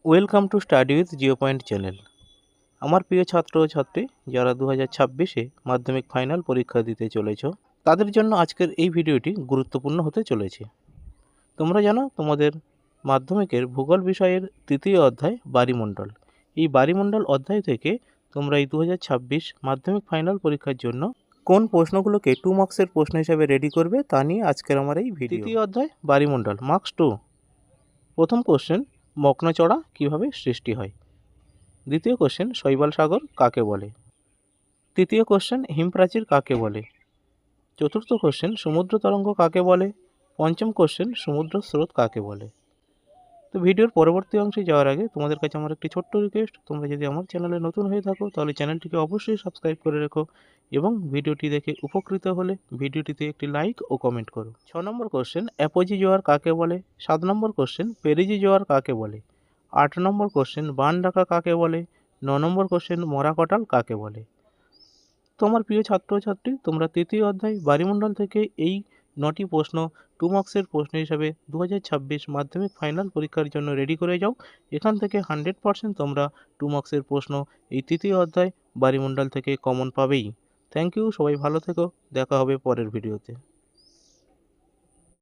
Welcome to study with Jio point channel. আমার প্রিয় ছাত্র ও ছাত্রী যারা 2026-এ মাধ্যমিক ফাইনাল পরীক্ষা দিতে চলেছ, তাদের জন্য আজকের এই ভিডিওটি গুরুত্বপূর্ণ হতে চলেছে। তোমরা জানো তোমাদের মাধ্যমিকের ভূগোল বিষয়ের তৃতীয় অধ্যায় বায়ুমণ্ডল। এই বায়ুমণ্ডল অধ্যায় থেকে তোমরা এই 2026 মাধ্যমিক ফাইনাল পরীক্ষার জন্য কোন প্রশ্নগুলোকে 2 মার্কসের প্রশ্ন হিসাবে রেডি করবে তা নিয়ে আজকের আমার এই ভিডিও। তৃতীয় অধ্যায় বায়ুমণ্ডল, মার্কস 2। প্রথম কোশ্চেন, মগ্নচড়া কিভাবে সৃষ্টি হয়। দ্বিতীয় কোশ্চেন, শৈবাল সাগর কাকে বলে। তৃতীয় কোশ্চেন, হিমপ্রাচীর কাকে বলে। চতুর্থ কোশ্চেন, সমুদ্র তরঙ্গ কাকে বলে। পঞ্চম কোশ্চেন, সমুদ্র স্রোত কাকে বলে। তো ভিডিওর পরবর্তী অংশে যাওয়ার আগে তোমাদের কাছে আমার একটি ছোট্ট রিকোয়েস্ট, তোমরা যদি আমার চ্যানেলে নতুন হয়ে থাকো তাহলে চ্যানেলটিকে অবশ্যই সাবস্ক্রাইব করে রেখো এবং ভিডিওটি দেখে উপকৃত হলে ভিডিওটিতে একটি লাইক ও কমেন্ট করো। 6 নম্বর কোশ্চেন, অ্যাপোজি জোয়ার কাকে বলে। 7 নম্বর কোশ্চেন, পেরিজি জোয়ার কাকে বলে। 8 নম্বর কোশ্চেন, বান ডাকা কাকে বলে। 9 নম্বর কোশ্চেন, মরা কটাল কাকে বলে। তোমার প্রিয় ছাত্রছাত্রী, তোমরা তৃতীয় অধ্যায় বায়ুমণ্ডল থেকে এই 9টি প্রশ্ন 2 মার্কসের প্রশ্ন হিসাবে 2026 মাধ্যমিক ফাইনাল পরীক্ষার জন্য রেডি করে যাও। এখান থেকে 100% তোমরা 2 মার্কসের প্রশ্ন এই তৃতীয় অধ্যায় বায়ুমণ্ডল থেকে কমন পাবেই। থ্যাংক ইউ, সবাই ভালো থেকো, দেখা হবে পরের ভিডিওতে।